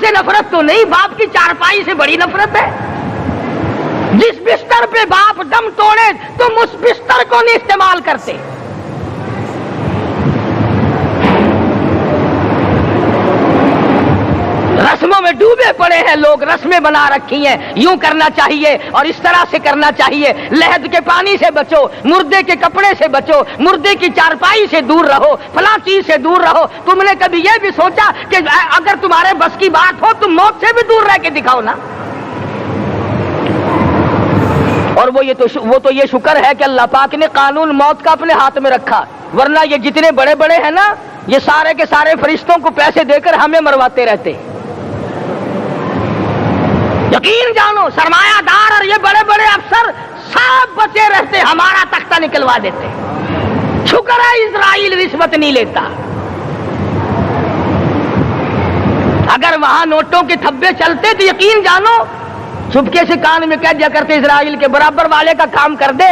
سے نفرت تو نہیں، باپ کی چارپائی سے بڑی نفرت ہے۔ جس بستر پہ باپ دم توڑے تم اس بستر کو نہیں استعمال کرتے۔ رسموں میں ڈوبے پڑے ہیں لوگ، رسمیں بنا رکھی ہیں، یوں کرنا چاہیے اور اس طرح سے کرنا چاہیے، لہد کے پانی سے بچو، مردے کے کپڑے سے بچو، مردے کی چارپائی سے دور رہو، فلاں چیز سے دور رہو۔ تم نے کبھی یہ بھی سوچا کہ اگر تمہارے بس کی بات ہو تم موت سے بھی دور رہ کے دکھاؤ نا۔ اور وہ تو یہ شکر ہے کہ اللہ پاک نے قانون موت کا اپنے ہاتھ میں رکھا، ورنہ یہ جتنے بڑے بڑے ہیں نا، یہ سارے کے سارے فرشتوں کو پیسے دے کر ہمیں مرواتے رہتے۔ یقین جانو سرمایہ دار اور یہ بڑے بڑے افسر سب بچے رہتے، ہمارا تختہ نکلوا دیتے۔ شکر ہے اسرائیل رشوت نہیں لیتا۔ اگر وہاں نوٹوں کے تھبے چلتے تو یقین جانو چپکے سے کان میں کہہ دیا کرتے اسرائیل کے برابر والے کا کام کر دے،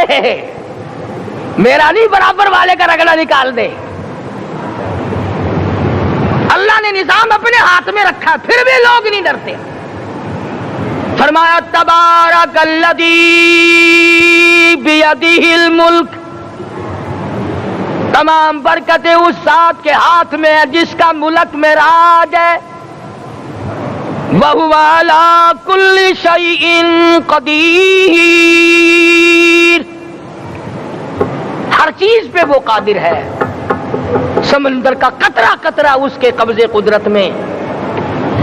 میرا نہیں، برابر والے کا رگڑا نکال دے۔ اللہ نے نظام اپنے ہاتھ میں رکھا پھر بھی لوگ نہیں ڈرتے۔ فرمایا تبارک الذی بیدہ الملک، تمام برکتیں اس ذات کے ہاتھ میں ہے جس کا ملک میں راج ہے، وَهُوَ عَلَى كُلِّ شَيْءٍ قَدِيرٌ، ہر چیز پہ وہ قادر ہے۔ سمندر کا قطرہ قطرہ اس کے قبضے قدرت میں،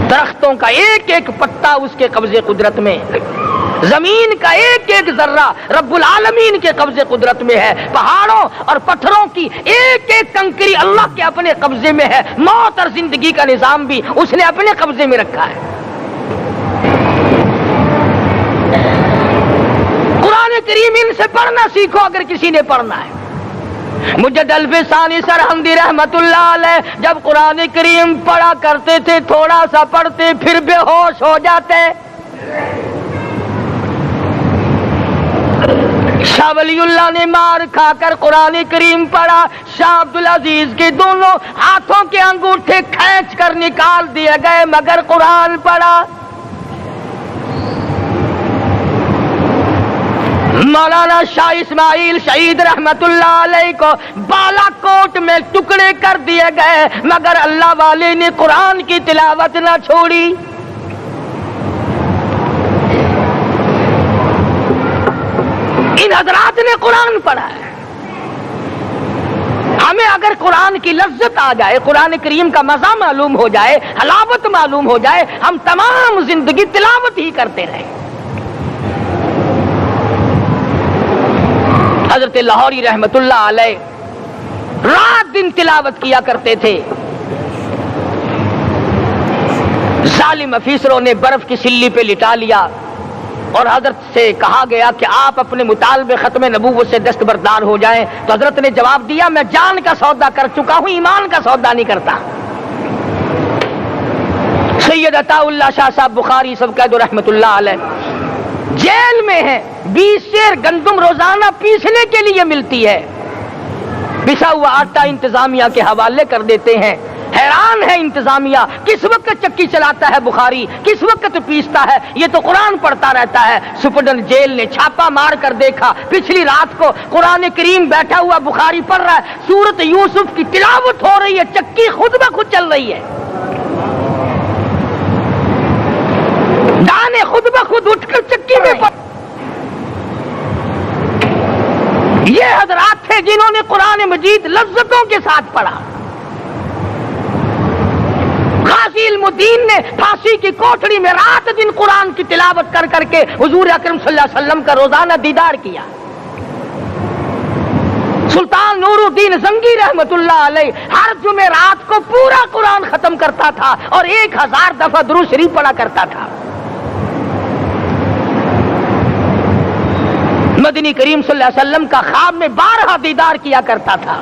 درختوں کا ایک ایک پتا اس کے قبضے قدرت میں، زمین کا ایک ایک ذرہ رب العالمین کے قبضے قدرت میں ہے، پہاڑوں اور پتھروں کی ایک ایک کنکری اللہ کے اپنے قبضے میں ہے، موت اور زندگی کا نظام بھی اس نے اپنے قبضے میں رکھا ہے۔ قرآن کریم ان سے پڑھنا سیکھو اگر کسی نے پڑھنا ہے۔ مجد الفسانی سرہندی رحمت اللہ علیہ جب قرآن کریم پڑھا کرتے تھے تھوڑا سا پڑھتے پھر بے ہوش ہو جاتے۔ شاہ ولی اللہ نے مار کھا کر قرآن کریم پڑھا، شاہ عبدالعزیز کے دونوں ہاتھوں کے انگوٹھے کھینچ کر نکال دیے گئے مگر قرآن پڑھا۔ مولانا شاہ اسماعیل شہید رحمت اللہ علیہ کو بالا کوٹ میں ٹکڑے کر دیے گئے مگر اللہ والے نے قرآن کی تلاوت نہ چھوڑی۔ ان حضرات نے قرآن پڑھا ہے۔ ہمیں اگر قرآن کی لذت آ جائے، قرآن کریم کا مزہ معلوم ہو جائے، حلاوت معلوم ہو جائے، ہم تمام زندگی تلاوت ہی کرتے رہیں۔ حضرت لاہوری رحمت اللہ علیہ رات دن تلاوت کیا کرتے تھے۔ ظالم افیسروں نے برف کی سلی پہ لٹا لیا اور حضرت سے کہا گیا کہ آپ اپنے مطالبے ختم نبوت سے دستبردار ہو جائیں، تو حضرت نے جواب دیا میں جان کا سودا کر چکا ہوں، ایمان کا سودا نہیں کرتا۔ سید عطا اللہ شاہ صاحب بخاری سب قید رحمت اللہ علیہ جیل میں ہیں، 20 سیر گندم روزانہ پیسنے کے لیے ملتی ہے، پسا ہوا آٹا انتظامیہ کے حوالے کر دیتے ہیں۔ حیران ہے انتظامیہ، کس وقت چکی چلاتا ہے بخاری، کس وقت پیستا ہے، یہ تو قرآن پڑھتا رہتا ہے۔ سپرڈنٹ جیل نے چھاپا مار کر دیکھا، پچھلی رات کو قرآن کریم بیٹھا ہوا بخاری پڑھ رہا ہے، سورت یوسف کی تلاوت ہو رہی ہے، چکی خود بخود چل رہی ہے، دانے خود بخود اٹھ کر چکی میں پڑ۔ یہ حضرات تھے جنہوں نے قرآن مجید لذتوں کے ساتھ پڑھا۔ غازی علم الدین نے پھانسی کی کوٹڑی میں رات دن قرآن کی تلاوت کر کر کے حضور اکرم صلی اللہ علیہ وسلم کا روزانہ دیدار کیا۔ سلطان نور الدین زنگی رحمت اللہ علیہ ہر جمعرات کو پورا قرآن ختم کرتا تھا اور 1000 دفعہ درود شریف پڑھا کرتا تھا۔ مدنی کریم صلی اللہ علیہ وسلم کا خواب میں 12 دیدار کیا کرتا تھا۔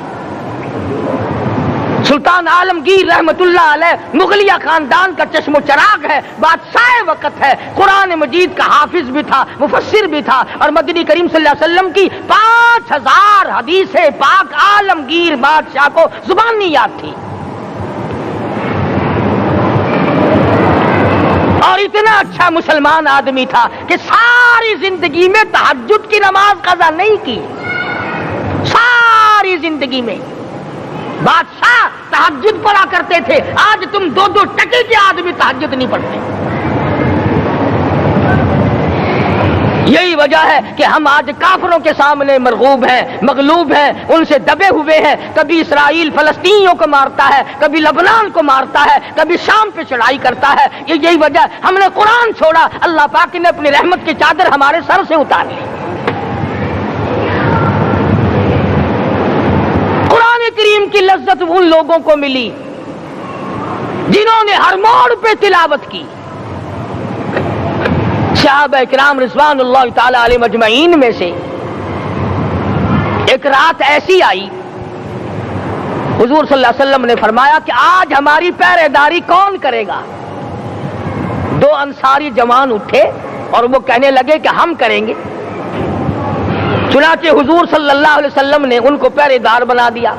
سلطان عالمگیر رحمت اللہ علیہ مغلیہ خاندان کا چشم و چراغ ہے، بادشاہ وقت ہے، قرآن مجید کا حافظ بھی تھا، مفسر بھی تھا، اور مدنی کریم صلی اللہ علیہ وسلم کی 5000 حدیث پاک عالمگیر بادشاہ کو زبان نہیں یاد تھی۔ اچھا مسلمان آدمی تھا کہ ساری زندگی میں تہجد کی نماز قضا نہیں کی. ساری زندگی میں بادشاہ تہجد پڑھا کرتے تھے. آج تم 2 ٹکے کے آدمی تہجد نہیں پڑھتے. یہی وجہ ہے کہ ہم آج کافروں کے سامنے مرغوب ہیں, مغلوب ہیں, ان سے دبے ہوئے ہیں. کبھی اسرائیل فلسطینیوں کو مارتا ہے, کبھی لبنان کو مارتا ہے, کبھی شام پہ چڑھائی کرتا ہے. یہی وجہ, ہم نے قرآن چھوڑا, اللہ پاک نے اپنی رحمت کی چادر ہمارے سر سے اتار لی. قرآن کریم کی لذت ان لوگوں کو ملی جنہوں نے ہر موڑ پہ تلاوت کی. صحابہ کرام رضوان اللہ تعالی علیہ مجمعین میں سے ایک رات ایسی آئی, حضور صلی اللہ علیہ وسلم نے فرمایا کہ آج ہماری پہرے داری کون کرے گا. 2 انصاری جوان اٹھے اور وہ کہنے لگے کہ ہم کریں گے. چنانچہ حضور صلی اللہ علیہ وسلم نے ان کو پہرے دار بنا دیا.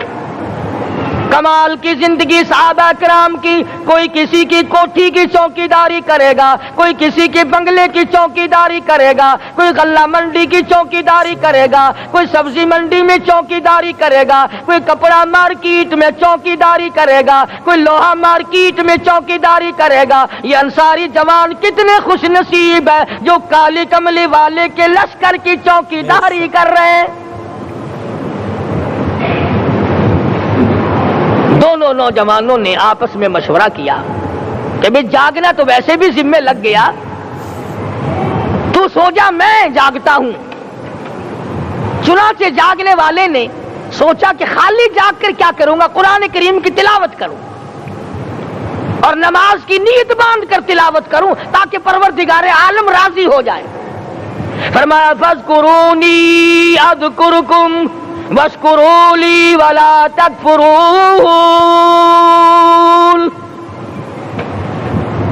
کمال کی زندگی صحابہ کرام کی. کوئی کسی کی کوٹھی کی چوکیداری کرے گا, کوئی کسی کے بنگلے کی چوکیداری کرے گا, کوئی غلہ منڈی کی چوکیداری کرے گا, کوئی سبزی منڈی میں چوکیداری کرے گا, کوئی کپڑا مارکیٹ میں چوکیداری کرے گا, کوئی لوہا مارکیٹ میں چوکیداری کرے گا. یہ انصاری جوان کتنے خوش نصیب ہے جو کالی کملی والے کے لشکر کی چوکیداری کر رہے ہیں. دونوں نوجوانوں نے آپس میں مشورہ کیا کہ بھئی جاگنا تو ویسے بھی ذمہ لگ گیا, تو سو جا, میں جاگتا ہوں. چنانچہ جاگنے والے نے سوچا کہ خالی جاگ کر کیا کروں گا, قرآن کریم کی تلاوت کروں اور نماز کی نیت باندھ کر تلاوت کروں تاکہ پروردگار عالم راضی ہو جائے. فرمایا فاذکرونی اذکرکم واشکروا لی ولا تکفرون.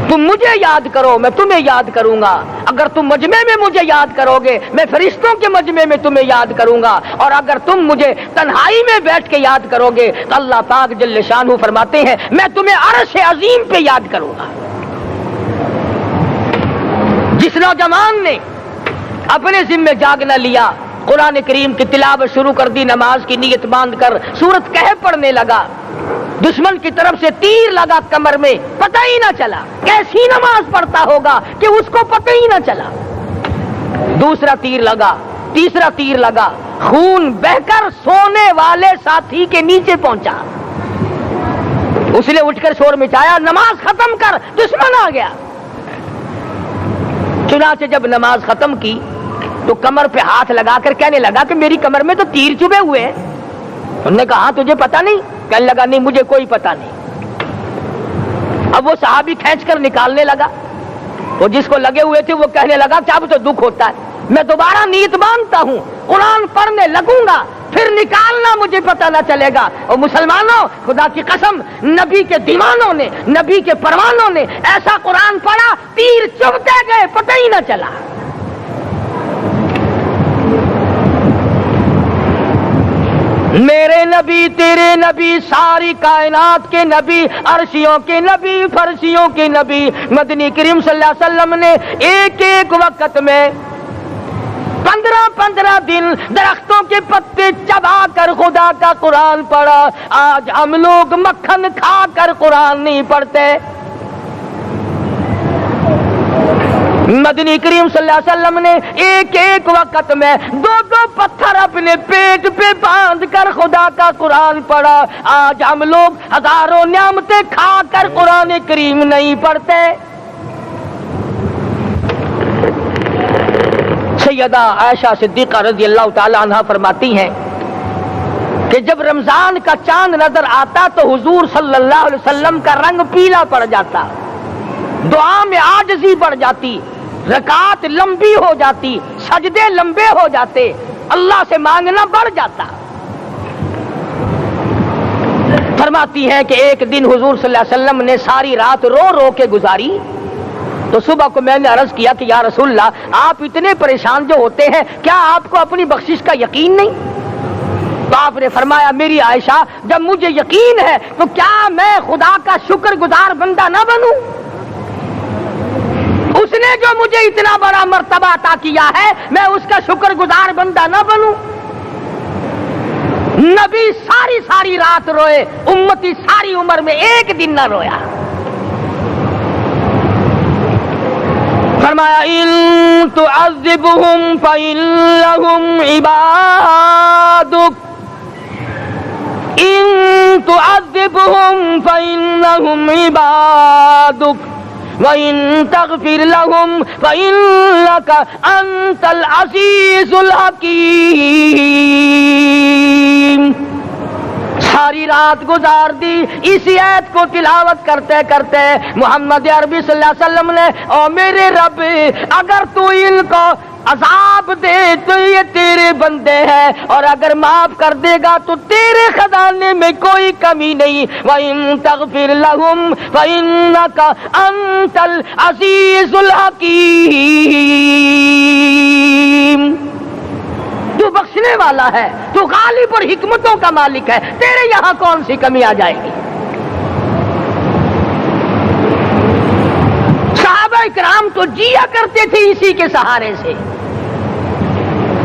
تم مجھے یاد کرو, میں تمہیں یاد کروں گا. اگر تم مجمع میں مجھے یاد کرو گے, میں فرشتوں کے مجمع میں تمہیں یاد کروں گا. اور اگر تم مجھے تنہائی میں بیٹھ کے یاد کرو گے تو اللہ پاک جل شانہ فرماتے ہیں میں تمہیں عرش عظیم پہ یاد کروں گا. جس نوجوان نے اپنے ذمہ جاگنا لیا, قرآن کریم کی تلاوت شروع کر دی, نماز کی نیت باندھ کر سورت کہف پڑھنے لگا. دشمن کی طرف سے تیر لگا کمر میں, پتہ ہی نہ چلا. کیسی نماز پڑھتا ہوگا کہ اس کو پتہ ہی نہ چلا. دوسرا تیر لگا, تیسرا تیر لگا, خون بہ کر سونے والے ساتھی کے نیچے پہنچا. اس نے اٹھ کر شور مچایا, نماز ختم کر, دشمن آ گیا. چنانچہ جب نماز ختم کی تو کمر پہ ہاتھ لگا کر کہنے لگا کہ میری کمر میں تو تیر چبھے ہوئے ہیں. انہوں نے کہا تجھے پتا نہیں؟ کہنے لگا نہیں مجھے کوئی پتا نہیں. اب وہ صحابی کھینچ کر نکالنے لگا. وہ جس کو لگے ہوئے تھے وہ کہنے لگا کہ اب تو دکھ ہوتا ہے, میں دوبارہ نیت باندھتا ہوں, قرآن پڑھنے لگوں گا, پھر نکالنا مجھے پتہ نہ چلے گا. اور مسلمانوں, خدا کی قسم, نبی کے دیوانوں نے, نبی کے پروانوں نے ایسا قرآن پڑھا, تیر چبھتے گئے, پتہ ہی نہ چلا. میرے نبی, تیرے نبی, ساری کائنات کے نبی, عرشیوں کے نبی, فرشیوں کے نبی, مدنی کریم صلی اللہ علیہ وسلم نے ایک ایک وقت میں 15 دن درختوں کے پتے چبا کر خدا کا قرآن پڑھا. آج ہم لوگ مکھن کھا کر قرآن نہیں پڑھتے. مدنی کریم صلی اللہ علیہ وسلم نے ایک ایک وقت میں 2 پتھر اپنے پیٹ پہ باندھ کر خدا کا قرآن پڑھا. آج ہم لوگ ہزاروں نعمتیں کھا کر قرآن کریم نہیں پڑھتے. سیدہ عائشہ صدیقہ رضی اللہ تعالی عنہا فرماتی ہیں کہ جب رمضان کا چاند نظر آتا تو حضور صلی اللہ علیہ وسلم کا رنگ پیلا پڑ جاتا, دعا میں عاجزی بڑھ جاتی, رکعت لمبی ہو جاتی, سجدے لمبے ہو جاتے, اللہ سے مانگنا بڑھ جاتا. فرماتی ہیں کہ ایک دن حضور صلی اللہ علیہ وسلم نے ساری رات رو رو کے گزاری. تو صبح کو میں نے عرض کیا کہ یا رسول اللہ, آپ اتنے پریشان جو ہوتے ہیں, کیا آپ کو اپنی بخشش کا یقین نہیں؟ تو آپ نے فرمایا میری عائشہ, جب مجھے یقین ہے تو کیا میں خدا کا شکر گزار بندہ نہ بنوں؟ اس اس نے جو مجھے اتنا بڑا مرتبہ عطا کیا ہے میں اس کا شکر گزار بندہ نہ بنوں؟ نبی ساری ساری رات روئے، امتی ساری عمر میں ایک دن نہ رویا۔ فرمایا ان تعذبهم فإنهم عبادك، ان تعذبهم فإنهم عبادك وَإِن تَغْفِرْ لَهُمْ فَإِنَّكَ أَنْتَ الْعَزِيزُ الْحَكِيمُ۔ ساری رات گزار دی اسی آیت کو تلاوت کرتے کرتے محمد عربی صلی اللہ علیہ وسلم نے، او میرے رب اگر تو ان کو عذاب دے تو یہ تیرے بندے ہیں، اور اگر معاف کر دے گا تو تیرے خزانے میں کوئی کمی نہیں۔ وَإِن تَغْفِرْ لَهُمْ فَإِنَّكَ أَنْتَ الْعَزِيزُ الْحَكِيمُ۔ تو بخشنے والا ہے، تو غالب اور حکمتوں کا مالک ہے، تیرے یہاں کون سی کمی آ جائے گی؟ صحابہ کرام تو جیا کرتے تھے اسی کے سہارے سے۔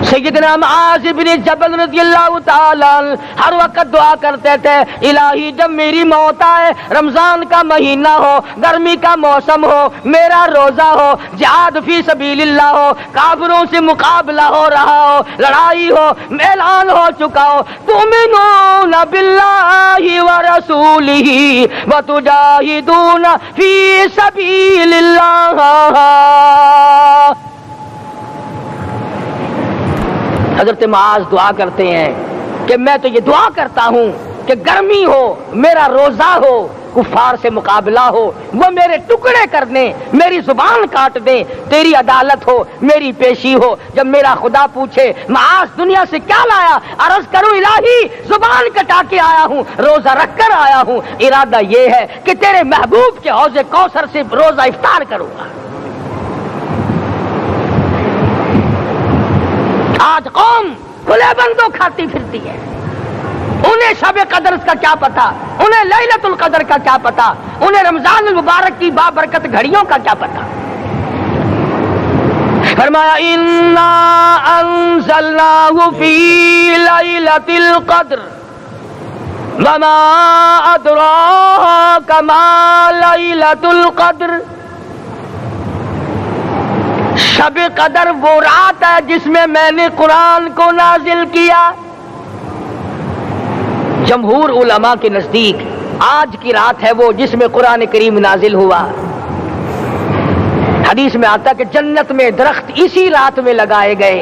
سیدنا معاذ بن جبل رضی اللہ تعالیٰ ہر وقت دعا کرتے تھے، الہی جب میری موت آئے، رمضان کا مہینہ ہو، گرمی کا موسم ہو، میرا روزہ ہو، جہاد فی سبیل اللہ ہو، کافروں سے مقابلہ ہو رہا ہو، لڑائی ہو، اعلان ہو چکا ہو، تؤمنون باللہ ورسولہ وتجاہدون فی سبیل اللہ۔ حضرت معاذ دعا کرتے ہیں کہ میں تو یہ دعا کرتا ہوں کہ گرمی ہو، میرا روزہ ہو، کفار سے مقابلہ ہو، وہ میرے ٹکڑے کر دیں، میری زبان کاٹ دیں، تیری عدالت ہو، میری پیشی ہو۔ جب میرا خدا پوچھے معاذ دنیا سے کیا لایا، عرض کروں الہی زبان کٹا کے آیا ہوں، روزہ رکھ کر آیا ہوں، ارادہ یہ ہے کہ تیرے محبوب کے حوض کوثر سے روزہ افطار کروں گا۔ آج قوم کھلے بندوں کھاتی پھرتی ہے، انہیں شب قدر کا کیا پتا، انہیں لیلۃ القدر کا کیا پتا، انہیں رمضان المبارک کی بابرکت گھڑیوں کا کیا پتا۔ فرمایا انا انزلناہ فی لیلۃ القدر وما ادراک ما لیلۃ القدر۔ شب قدر وہ رات ہے جس میں میں نے قرآن کو نازل کیا۔ جمہور علماء کے نزدیک آج کی رات ہے وہ جس میں قرآن کریم نازل ہوا۔ حدیث میں آتا کہ جنت میں درخت اسی رات میں لگائے گئے۔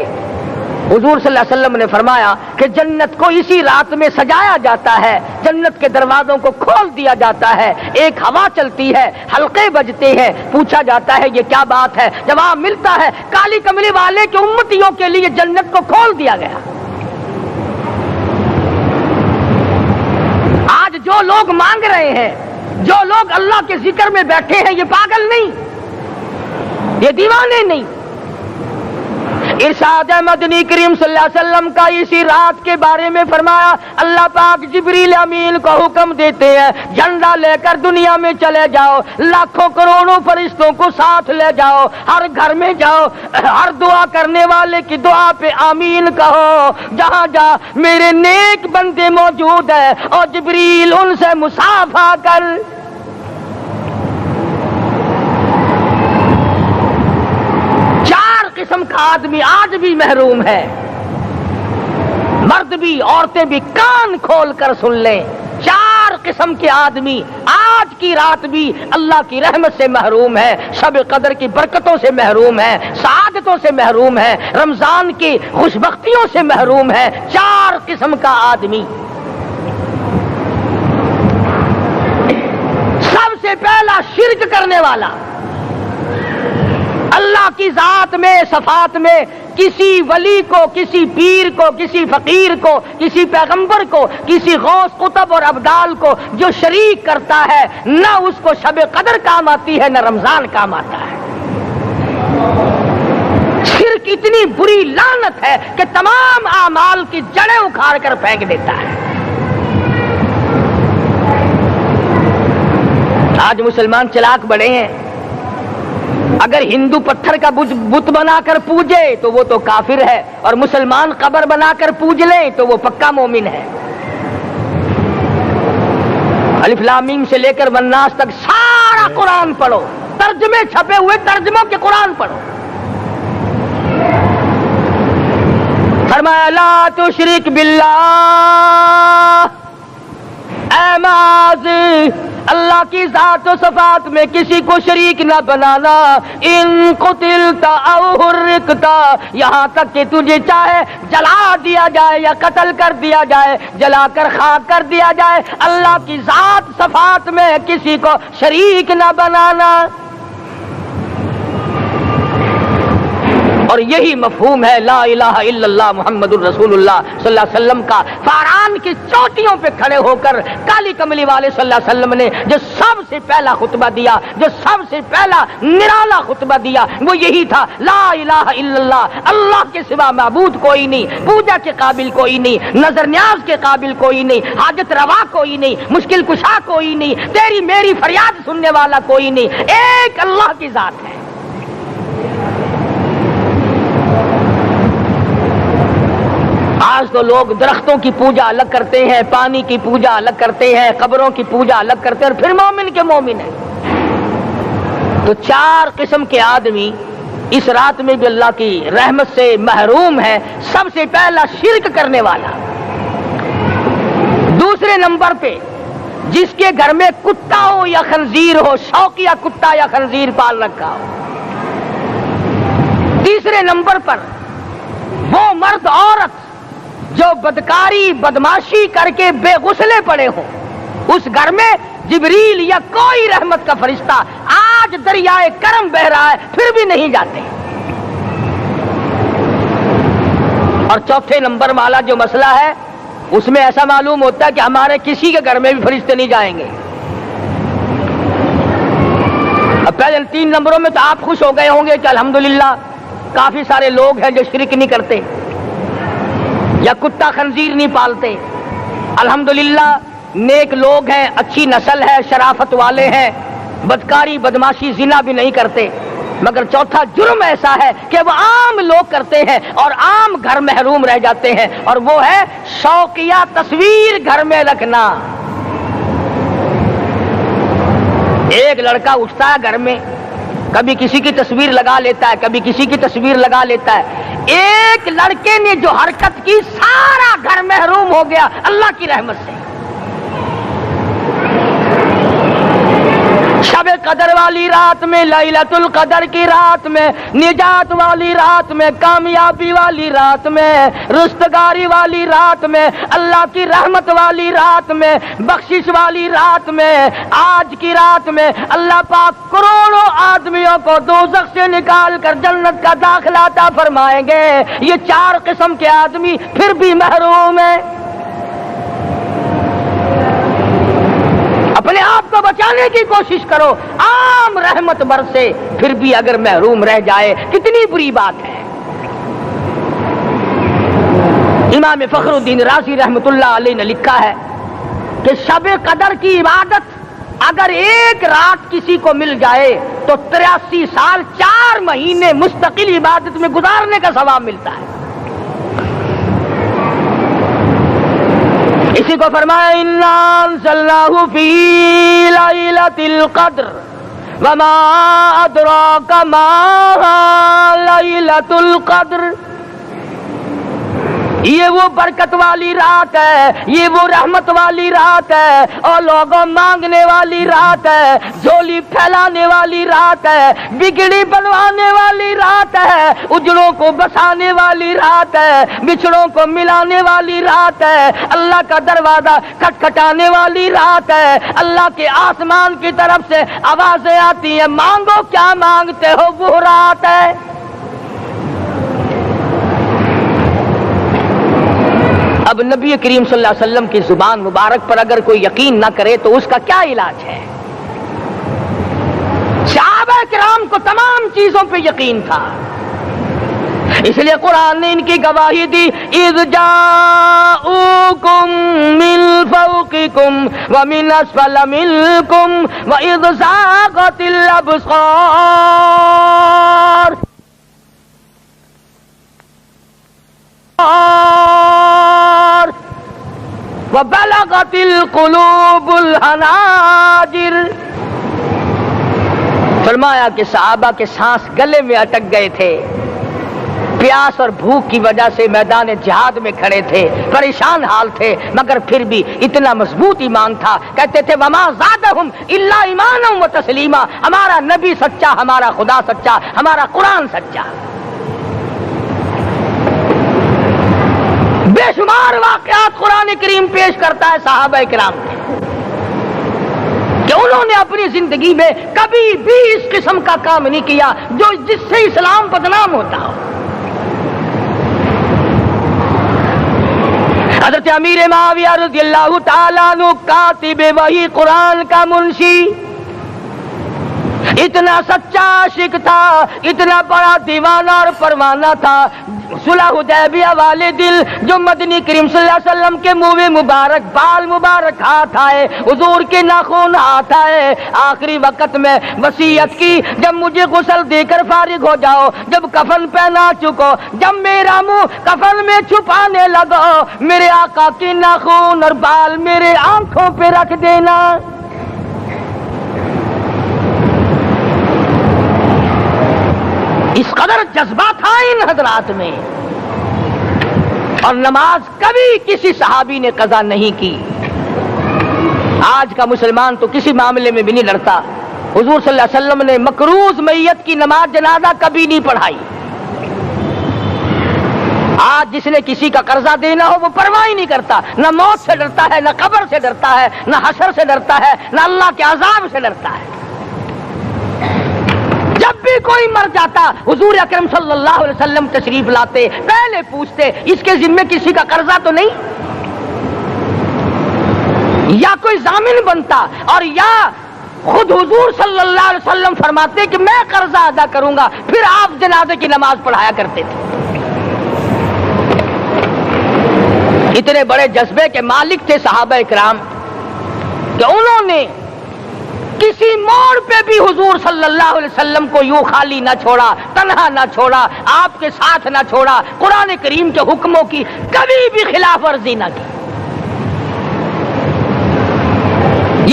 حضور صلی اللہ علیہ وسلم نے فرمایا کہ جنت کو اسی رات میں سجایا جاتا ہے، جنت کے دروازوں کو کھول دیا جاتا ہے، ایک ہوا چلتی ہے، حلقے بجتے ہیں، پوچھا جاتا ہے یہ کیا بات ہے، جواب ملتا ہے کالی کملی والے کے امتیوں کے لیے جنت کو کھول دیا گیا۔ آج جو لوگ مانگ رہے ہیں، جو لوگ اللہ کے ذکر میں بیٹھے ہیں، یہ پاگل نہیں، یہ دیوانے نہیں۔ ارشاد مدنی کریم صلی اللہ علیہ وسلم کا اسی رات کے بارے میں فرمایا، اللہ پاک جبریل امین کو حکم دیتے ہیں جھنڈا لے کر دنیا میں چلے جاؤ، لاکھوں کروڑوں فرشتوں کو ساتھ لے جاؤ، ہر گھر میں جاؤ، ہر دعا کرنے والے کی دعا پہ آمین کہو، جہاں جا میرے نیک بندے موجود ہیں، اور جبریل ان سے مصافحہ کر۔ قسم کا آدمی آج بھی محروم ہے، مرد بھی عورتیں بھی کان کھول کر سن لیں، 4 قسم کے آدمی آج کی رات بھی اللہ کی رحمت سے محروم ہے، شب قدر کی برکتوں سے محروم ہے، سعادتوں سے محروم ہے، رمضان کی خوشبختیوں سے محروم ہے۔ 4 قسم کا آدمی۔ سب سے پہلا شرک کرنے والا، اللہ کی ذات میں صفات میں کسی ولی کو، کسی پیر کو، کسی فقیر کو، کسی پیغمبر کو، کسی غوث قطب اور ابدال کو جو شریک کرتا ہے، نہ اس کو شب قدر کام آتی ہے نہ رمضان کام آتا ہے۔ شرک اتنی بری لعنت ہے کہ تمام اعمال کی جڑیں اکھاڑ کر پھینک دیتا ہے۔ آج مسلمان چلاک بڑے ہیں، اگر ہندو پتھر کا بت بنا کر پوجے تو وہ تو کافر ہے، اور مسلمان قبر بنا کر پوج لیں تو وہ پکا مومن ہے۔ الف لام میم سے لے کر والناس تک سارا قرآن پڑھو، ترجمے چھپے ہوئے ترجموں کے قرآن پڑھو۔ فرمایا لا تشرک باللہ، اے ماضی اللہ کی ذات و صفات میں کسی کو شریک نہ بنانا۔ ان قتلت او حرقت، یہاں تک کہ تجھے چاہے جلا دیا جائے یا قتل کر دیا جائے، جلا کر خاک کر دیا جائے، اللہ کی ذات صفات میں کسی کو شریک نہ بنانا۔ اور یہی مفہوم ہے لا الہ الا اللہ محمد الرسول اللہ صلی اللہ علیہ وسلم کا۔ فاران کی چوٹیوں پہ کھڑے ہو کر کالی کملی والے صلی اللہ علیہ وسلم نے جو سب سے پہلا خطبہ دیا، جو سب سے پہلا نرالا خطبہ دیا، وہ یہی تھا لا الہ الا اللہ، اللہ کے سوا معبود کوئی نہیں، پوجا کے قابل کوئی نہیں، نظر نیاز کے قابل کوئی نہیں، حاجت روا کوئی نہیں، مشکل کشا کوئی نہیں، تیری میری فریاد سننے والا کوئی نہیں، ایک اللہ کی ذات ہے۔ آج تو لوگ درختوں کی پوجا الگ کرتے ہیں، پانی کی پوجا الگ کرتے ہیں، قبروں کی پوجا الگ کرتے ہیں، اور پھر مومن کے مومن ہیں۔ تو چار قسم کے آدمی اس رات میں بھی اللہ کی رحمت سے محروم ہے۔ سب سے پہلا شرک کرنے والا، دوسرے نمبر پہ جس کے گھر میں کتا ہو یا خنزیر ہو، شوقیہ کتا یا خنزیر پال رکھا ہو، تیسرے نمبر پر وہ مرد عورت جو بدکاری بدماشی کر کے بے غسلے پڑے ہوں، اس گھر میں جبریل یا کوئی رحمت کا فرشتہ آج دریائے کرم بہ رہا ہے پھر بھی نہیں جاتے۔ اور چوتھے نمبر والا جو مسئلہ ہے اس میں ایسا معلوم ہوتا ہے کہ ہمارے کسی کے گھر میں بھی فرشتے نہیں جائیں گے۔ اب پہلے 3 نمبروں میں تو آپ خوش ہو گئے ہوں گے کہ الحمدللہ کافی سارے لوگ ہیں جو شرک نہیں کرتے یا کتا خنزیر نہیں پالتے، الحمدللہ نیک لوگ ہیں، اچھی نسل ہے، شرافت والے ہیں، بدکاری بدماشی زنا بھی نہیں کرتے۔ مگر چوتھا جرم ایسا ہے کہ وہ عام لوگ کرتے ہیں اور عام گھر محروم رہ جاتے ہیں، اور وہ ہے شوقیہ تصویر گھر میں رکھنا۔ ایک لڑکا اٹھتا ہے گھر میں، کبھی کسی کی تصویر لگا لیتا ہے، کبھی کسی کی تصویر لگا لیتا ہے۔ ایک لڑکے نے جو حرکت کی سارا گھر محروم ہو گیا اللہ کی رحمت سے۔ شب قدر والی رات میں، لیلۃ القدر کی رات میں، نجات والی رات میں، کامیابی والی رات میں، رستگاری والی رات میں، اللہ کی رحمت والی رات میں، بخشش والی رات میں، آج کی رات میں اللہ پاک کروڑوں آدمیوں کو دوزخ سے نکال کر جنت کا داخلہ عطا فرمائیں گے۔ یہ 4 قسم کے آدمی پھر بھی محروم ہیں۔ اپنے آپ کو بچانے کی کوشش کرو، عام رحمت برسے پھر بھی اگر محروم رہ جائے کتنی بری بات ہے۔ امام فخر الدین رازی رحمت اللہ علیہ نے لکھا ہے کہ شب قدر کی عبادت اگر ایک رات کسی کو مل جائے تو 83 سال 4 مہینے مستقل عبادت میں گزارنے کا ثواب ملتا ہے۔ اسی کو فرمایا انا انزلناہ فی لیلۃ القدر وما ادراک ما لیلۃ القدر۔ یہ وہ برکت والی رات ہے، یہ وہ رحمت والی رات ہے، اور لوگوں مانگنے والی رات ہے، جھولی پھیلانے والی رات ہے، بگڑی بنوانے والی رات ہے، اجڑوں کو بسانے والی رات ہے، بچھڑوں کو ملانے والی رات ہے، اللہ کا دروازہ کھٹکھٹانے والی رات ہے، اللہ کے آسمان کی طرف سے آوازیں آتی ہیں مانگو کیا مانگتے ہو، وہ رات ہے۔ اب نبی کریم صلی اللہ علیہ وسلم کی زبان مبارک پر اگر کوئی یقین نہ کرے تو اس کا کیا علاج ہے؟ صحابہ کرام کو تمام چیزوں پہ یقین تھا، اس لیے قرآن نے ان کی گواہی دی، اذ جاؤکم من فوقکم ومن اسفل منکم واذ زاغت الابصار وبلغت القلوب الحناجر۔ فرمایا کہ صحابہ کے سانس گلے میں اٹک گئے تھے، پیاس اور بھوک کی وجہ سے میدان جہاد میں کھڑے تھے، پریشان حال تھے، مگر پھر بھی اتنا مضبوط ایمان تھا، کہتے تھے وما زادہم الا ایمانا و تسلیما، ہمارا نبی سچا، ہمارا خدا سچا، ہمارا قرآن سچا۔ بے شمار واقعات قرآن کریم پیش کرتا ہے صحابہ کرام کے کہ انہوں نے اپنی زندگی میں کبھی بھی اس قسم کا کام نہیں کیا جو جس سے اسلام بدنام ہوتا ہو۔ حضرت امیر معاویہ رضی اللہ تعالیٰ عنہ کاتب وحی قرآن کا منشی، اتنا سچا عاشق تھا، اتنا بڑا دیوانہ اور پروانہ تھا، صلح حدیبیہ والے دل جو مدنی کریم صلی اللہ علیہ وسلم کے منہ میں مبارک بال مبارک ہاتھ آئے، حضور کے ناخن ہاتھ آئے، آخری وقت میں وصیت کی جب مجھے غسل دے کر فارغ ہو جاؤ، جب کفن پہنا چکو، جب میرا منہ کفن میں چھپانے لگو، میرے آقا کے ناخن اور بال میرے آنکھوں پہ رکھ دینا۔ اس قدر جذبہ تھا ان حضرات میں، اور نماز کبھی کسی صحابی نے قضا نہیں کی۔ آج کا مسلمان تو کسی معاملے میں بھی نہیں لڑتا۔ حضور صلی اللہ علیہ وسلم نے مکروز میت کی نماز جنازہ کبھی نہیں پڑھائی۔ آج جس نے کسی کا قرضہ دینا ہو وہ پرواہ ہی نہیں کرتا، نہ موت سے ڈرتا ہے، نہ قبر سے ڈرتا ہے، نہ حشر سے ڈرتا ہے، نہ اللہ کے عذاب سے ڈرتا ہے۔ جب بھی کوئی مر جاتا حضور اکرم صلی اللہ علیہ وسلم تشریف لاتے، پہلے پوچھتے اس کے ذمے کسی کا قرضہ تو نہیں، یا کوئی ضامن بنتا، اور یا خود حضور صلی اللہ علیہ وسلم فرماتے کہ میں قرضہ ادا کروں گا، پھر آپ جنازے کی نماز پڑھایا کرتے تھے۔ اتنے بڑے جذبے کے مالک تھے صحابہ کرام کہ انہوں نے کسی موڑ پہ بھی حضور صلی اللہ علیہ وسلم کو یوں خالی نہ چھوڑا، تنہا نہ چھوڑا، آپ کے ساتھ نہ چھوڑا، قرآن کریم کے حکموں کی کبھی بھی خلاف ورزی نہ کی۔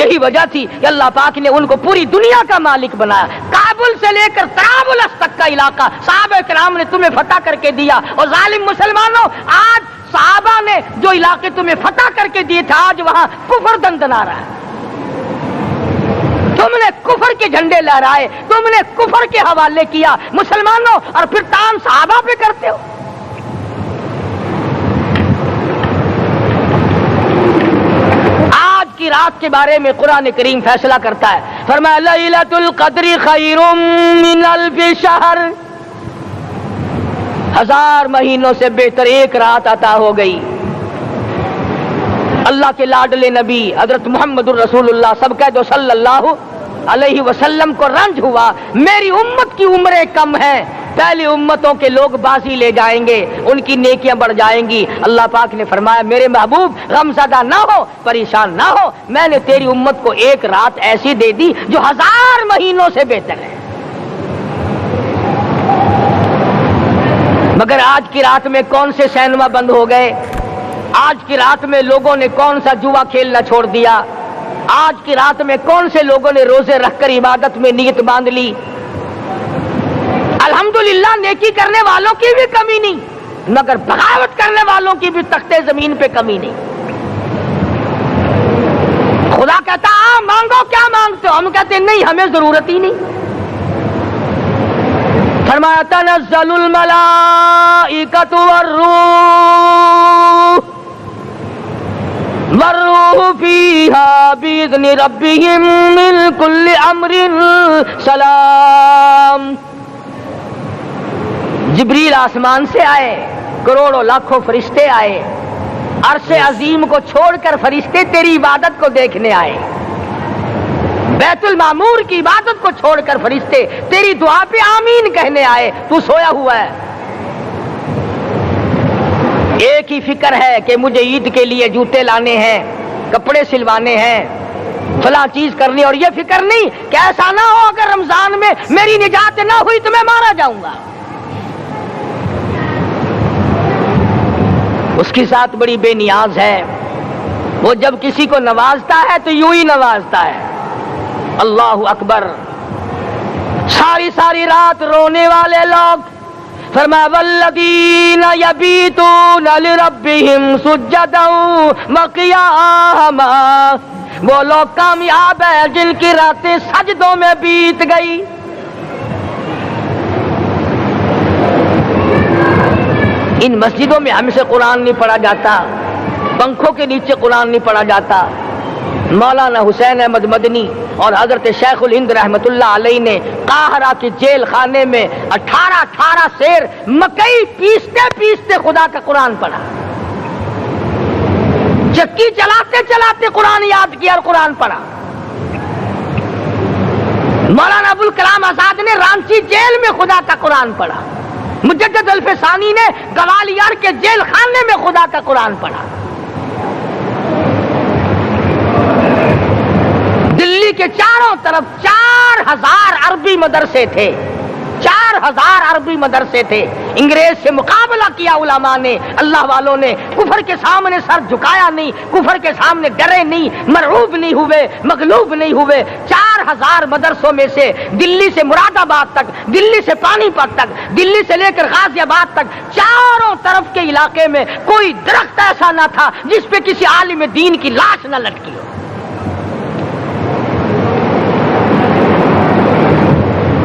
یہی وجہ تھی کہ اللہ پاک نے ان کو پوری دنیا کا مالک بنایا۔ کابل سے لے کر طرابلس تک کا علاقہ صحابہ کرام نے تمہیں فتح کر کے دیا، اور ظالم مسلمانوں آج صحابہ نے جو علاقے تمہیں فتح کر کے دیے تھے آج وہاں کفر دندنا رہا ہے۔ تم نے کفر کے جھنڈے لہرائے، تم نے کفر کے حوالے کیا مسلمانوں، اور پھر تان صحابہ پہ کرتے ہو۔ آج کی رات کے بارے میں قرآن کریم فیصلہ کرتا ہے، فرمایا لیلۃ القدر خیر من الف شہر، 1000 مہینوں سے بہتر ایک رات عطا ہو گئی۔ اللہ کے لاڈلے نبی حضرت محمد الرسول اللہ سب کہہ دو صلی اللہ علیہ وسلم کو رنج ہوا، میری امت کی عمریں کم ہیں، پہلی امتوں کے لوگ بازی لے جائیں گے، ان کی نیکیاں بڑھ جائیں گی۔ اللہ پاک نے فرمایا میرے محبوب غم زدہ نہ ہو، پریشان نہ ہو، میں نے تیری امت کو ایک رات ایسی دے دی جو 1000 مہینوں سے بہتر ہے۔ مگر آج کی رات میں کون سے سینما بند ہو گئے، آج کی رات میں لوگوں نے کون سا جوا کھیلنا چھوڑ دیا، آج کی رات میں کون سے لوگوں نے روزے رکھ کر عبادت میں نیت باندھ لی۔ الحمدللہ نیکی کرنے والوں کی بھی کمی نہیں، مگر بغاوت کرنے والوں کی بھی تختے زمین پہ کمی نہیں۔ خدا کہتا مانگو کیا مانگتے ہو، ہم کہتے ہیں نہیں ہمیں ضرورت ہی نہیں۔ فرمایا تنزل الملائکۃ والروح فیہا بإذن ربہم من کل امر سلام۔ جبریل آسمان سے آئے، کروڑوں لاکھوں فرشتے آئے، عرش عظیم کو چھوڑ کر فرشتے تیری عبادت کو دیکھنے آئے، بیت المعمور کی عبادت کو چھوڑ کر فرشتے تیری دعا پہ آمین کہنے آئے، تو سویا ہوا ہے۔ ایک ہی فکر ہے کہ مجھے عید کے لیے جوتے لانے ہیں، کپڑے سلوانے ہیں، فلاں چیز کرنی، اور یہ فکر نہیں کہ ایسا نہ ہو اگر رمضان میں میری نجات نہ ہوئی تو میں مارا جاؤں گا۔ اس کی ذات بڑی بے نیاز ہے، وہ جب کسی کو نوازتا ہے تو یوں ہی نوازتا ہے۔ اللہ اکبر۔ ساری ساری رات رونے والے لوگ، فرمایا والذین یبیتون لربہم سجدا وقیاما، وہ لوگ کامیاب ہیں جن کی راتیں سجدوں میں بیت گئی۔ ان مسجدوں میں ہم سے قرآن نہیں پڑھا جاتا، پنکھوں کے نیچے قرآن نہیں پڑھا جاتا۔ مولانا حسین احمد مدنی اور حضرت شیخ الہند رحمت اللہ علیہ نے قاہرہ کے جیل خانے میں 18 سیر مکئی پیستے پیستے خدا کا قرآن پڑھا۔ چکی چلاتے چلاتے قرآن یاد کیا اور قرآن پڑھا۔ مولانا ابوالکلام آزاد نے رانچی جیل میں خدا کا قرآن پڑھا۔ مجدد الفسانی نے گوالیار کے جیل خانے میں خدا کا قرآن پڑھا۔ دلی کے چاروں طرف 4000 عربی مدرسے تھے، 4000 عربی مدرسے تھے۔ انگریز سے مقابلہ کیا علماء نے، اللہ والوں نے، کفر کے سامنے سر جھکایا نہیں، کفر کے سامنے ڈرے نہیں، مرعوب نہیں ہوئے، مغلوب نہیں ہوئے۔ 4000 مدرسوں میں سے دلی سے مراد آباد تک، دلی سے پانی پت تک، دلی سے لے کر غازی آباد تک، چاروں طرف کے علاقے میں کوئی درخت ایسا نہ تھا جس پہ کسی عالم دین کی لاش نہ لٹکی ہو۔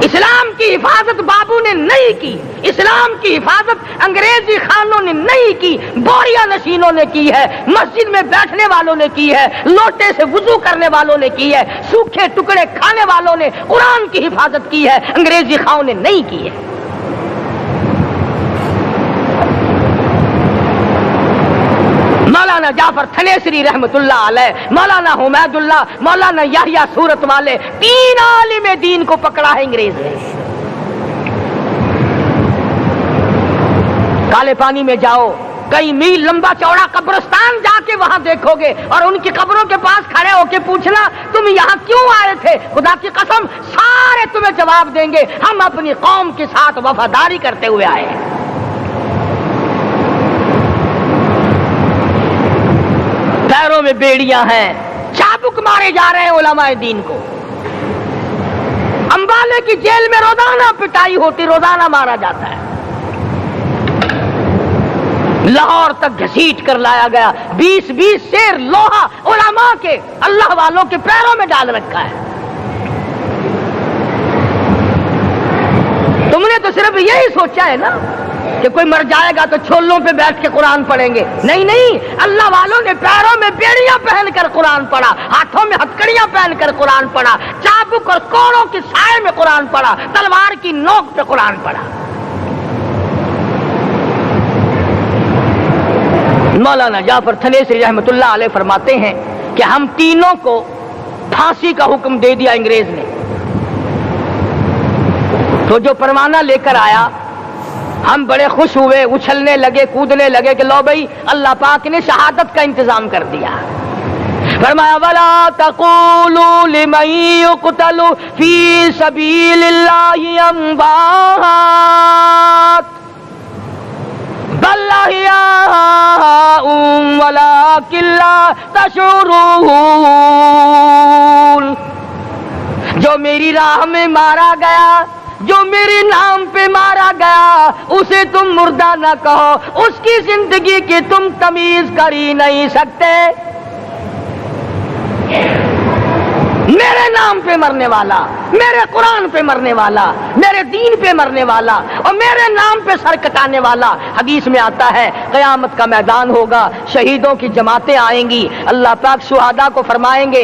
اسلام کی حفاظت بابو نے نہیں کی، اسلام کی حفاظت انگریزی خانوں نے نہیں کی، بوریا نشینوں نے کی ہے، مسجد میں بیٹھنے والوں نے کی ہے، لوٹے سے وضو کرنے والوں نے کی ہے، سوکھے ٹکڑے کھانے والوں نے قرآن کی حفاظت کی ہے، انگریزی خانوں نے نہیں کی ہے۔ مولانا جعفر تھنیسری رحمت اللہ علیہ، مولانا حمید اللہ، مولانا یحییٰ صورت والے، 3 عالم دین کو پکڑا ہے انگریز نے۔ کالے پانی میں جاؤ، کئی میل لمبا چوڑا قبرستان جا کے وہاں دیکھو گے اور ان کی قبروں کے پاس کھڑے ہو کے پوچھنا تم یہاں کیوں آئے تھے، خدا کی قسم سارے تمہیں جواب دیں گے ہم اپنی قوم کے ساتھ وفاداری کرتے ہوئے آئے ہیں۔ پیروں میں بیڑیاں ہیں، چابک مارے جا رہے ہیں علماء دین کو۔ امبالے کی جیل میں روزانہ پٹائی ہوتی، روزانہ مارا جاتا ہے۔ لاہور تک گھسیٹ کر لایا گیا، 20 سیر لوہا علماء کے، اللہ والوں کے پیروں میں ڈال رکھا ہے۔ تم نے تو صرف یہی سوچا ہے نا کہ کوئی مر جائے گا تو چھولوں پہ بیٹھ کے قرآن پڑھیں گے، نہیں نہیں، اللہ والوں نے پیروں میں بیڑیاں پہن کر قرآن پڑھا، ہاتھوں میں ہتکڑیاں پہن کر قرآن پڑھا، چابک اور کوڑوں کے سائے میں قرآن پڑھا، تلوار کی نوک پہ قرآن پڑھا۔ مولانا جعفر تھنیسری رحمت اللہ علیہ فرماتے ہیں کہ ہم تینوں کو پھانسی کا حکم دے دیا انگریز نے، تو جو پروانہ لے کر آیا ہم بڑے خوش ہوئے، اچھلنے لگے، کودنے لگے کہ لو بھائی اللہ پاک نے شہادت کا انتظام کر دیا۔ فرمایا وَلَا تَقُولُوا لِمَن يُقْتَلُ فِي سَبِيلِ اللَّهِ أَمْوَاتٌ بَلْ أَحْيَاءٌ وَلَٰكِن لَّا تَشْعُرُونَ۔ جو میری راہ میں مارا گیا، جو میرے نام پہ مارا گیا، اسے تم مردہ نہ کہو، اس کی زندگی کی تم تمیز کر ہی نہیں سکتے۔ میرے نام پہ مرنے والا، میرے قرآن پہ مرنے والا، میرے دین پہ مرنے والا اور میرے نام پہ سر کٹانے والا، حدیث میں آتا ہے قیامت کا میدان ہوگا، شہیدوں کی جماعتیں آئیں گی، اللہ پاک شہداء کو فرمائیں گے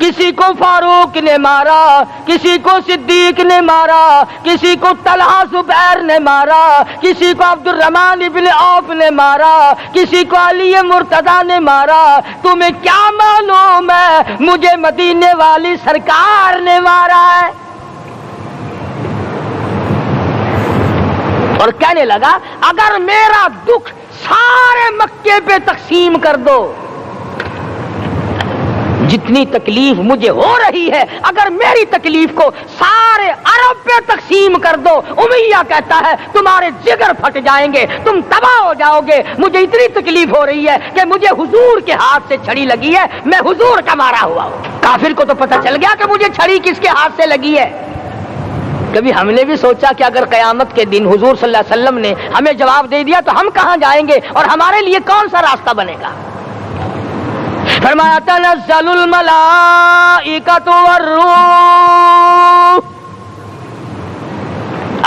کسی کو فاروق نے مارا، کسی کو صدیق نے مارا، کسی کو طلحہ زبیر نے مارا، کسی کو عبد الرحمن ابن عوف نے مارا، کسی کو علی مرتضیٰ نے مارا، تمہیں کیا معلوم ہے مجھے مدینے والی سرکار نے مارا ہے؟ اور کہنے لگا اگر میرا دکھ سارے مکے پہ تقسیم کر دو، جتنی تکلیف مجھے ہو رہی ہے اگر میری تکلیف کو سارے عرب پہ تقسیم کر دو، امیہ کہتا ہے تمہارے جگر پھٹ جائیں گے، تم تباہ ہو جاؤ گے، مجھے اتنی تکلیف ہو رہی ہے کہ مجھے حضور کے ہاتھ سے چھڑی لگی ہے، میں حضور کا مارا ہوا ہوں۔ کافر کو تو پتہ چل گیا کہ مجھے چھڑی کس کے ہاتھ سے لگی ہے۔ کبھی ہم نے بھی سوچا کہ اگر قیامت کے دن حضور صلی اللہ علیہ وسلم نے ہمیں جواب دے دیا تو ہم کہاں جائیں گے اور ہمارے لیے کون سا راستہ بنے گا؟ فرمایا تنزل الملائکۃ والروح،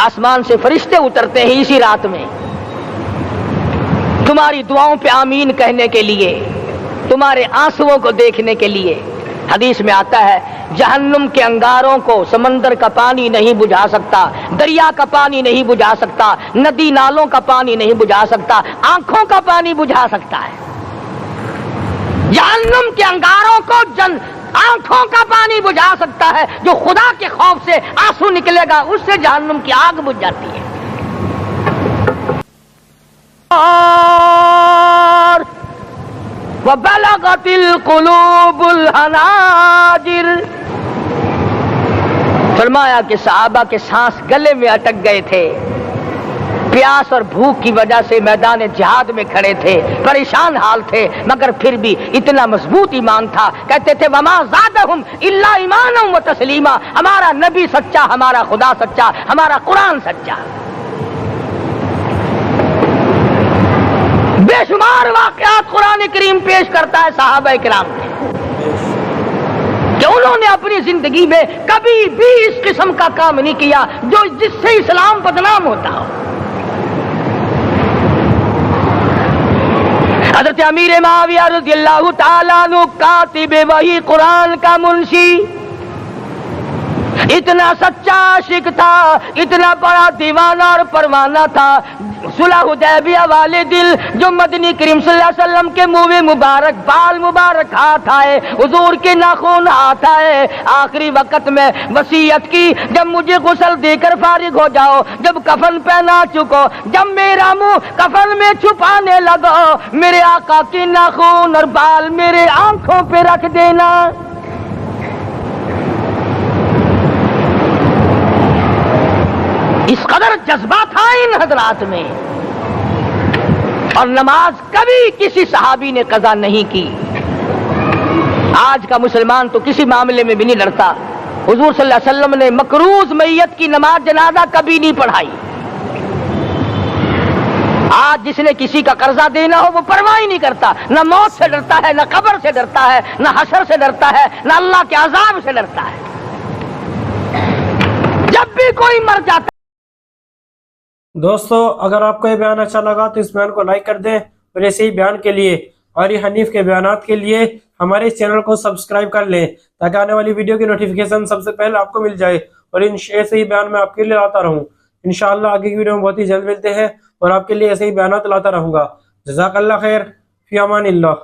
آسمان سے فرشتے اترتے ہیں اسی رات میں تمہاری دعاؤں پہ آمین کہنے کے لیے، تمہارے آنسوؤں کو دیکھنے کے لیے۔ حدیث میں آتا ہے جہنم کے انگاروں کو سمندر کا پانی نہیں بجھا سکتا، دریا کا پانی نہیں بجھا سکتا، ندی نالوں کا پانی نہیں بجھا سکتا، آنکھوں کا پانی بجھا سکتا ہے۔ جہنم کے انگاروں کو آنکھوں کا پانی بجھا سکتا ہے، جو خدا کے خوف سے آنسو نکلے گا اس سے جہنم کی آگ بجھ جاتی ہے۔ اور وَبَلَغَتِ الْقُلُوبُ الْحَنَاجِرَ، فرمایا کہ صحابہ کے سانس گلے میں اٹک گئے تھے، پیاس اور بھوک کی وجہ سے میدان جہاد میں کھڑے تھے، پریشان حال تھے، مگر پھر بھی اتنا مضبوط ایمان تھا، کہتے تھے وَمَا زَادَهُمْ إِلَّا إِيمَانًا وَتَسْلِيمًا، ہمارا نبی سچا، ہمارا خدا سچا، ہمارا قرآن سچا۔ بے شمار واقعات قرآن کریم پیش کرتا ہے صحابہ کرام کے کہ انہوں نے اپنی زندگی میں کبھی بھی اس قسم کا کام نہیں کیا جو جس سے اسلام بدنام ہوتا ہو۔ حضرت امیر معاویہ رضی اللہ تعالیٰ عنہ کاتب وحی قرآن کا منشی، اتنا سچا عاشق تھا، اتنا بڑا دیوانہ اور پروانہ تھا، صلح حدیبیہ والے دل جو مدنی کریم صلی اللہ علیہ وسلم کے منہ مبارک، بال مبارک ہاتھ آئے، حضور کے ناخن ہاتھ آئے، آخری وقت میں وصیت کی جب مجھے غسل دے کر فارغ ہو جاؤ، جب کفن پہنا چکو، جب میرا منہ کفن میں چھپانے لگو، میرے آقا کے ناخن اور بال میرے آنکھوں پہ رکھ دینا۔ اس قدر جذبہ تھا ان حضرات میں، اور نماز کبھی کسی صحابی نے قضا نہیں کی۔ آج کا مسلمان تو کسی معاملے میں بھی نہیں ڈرتا۔ حضور صلی اللہ علیہ وسلم نے مقروض میت کی نماز جنازہ کبھی نہیں پڑھائی۔ آج جس نے کسی کا قرضہ دینا ہو وہ پرواہ ہی نہیں کرتا، نہ موت سے ڈرتا ہے، نہ قبر سے ڈرتا ہے، نہ حشر سے ڈرتا ہے، نہ اللہ کے عذاب سے ڈرتا ہے۔ جب بھی کوئی مر جاتا ہے۔ دوستو اگر آپ کو یہ بیان اچھا لگا تو اس بیان کو لائک کر دیں، اور ایسے ہی بیان کے لیے قاری حنیف کے بیانات کے لیے ہمارے اس چینل کو سبسکرائب کر لیں تاکہ آنے والی ویڈیو کی نوٹیفیکیشن سب سے پہلے آپ کو مل جائے، اور ایسے ہی بیان میں آپ کے لیے لاتا رہوں۔ انشاءاللہ آگے کی ویڈیو میں بہت ہی جلد ملتے ہیں اور آپ کے لیے ایسے ہی بیانات لاتا رہوں گا۔ جزاک اللہ خیر، فی امان اللہ۔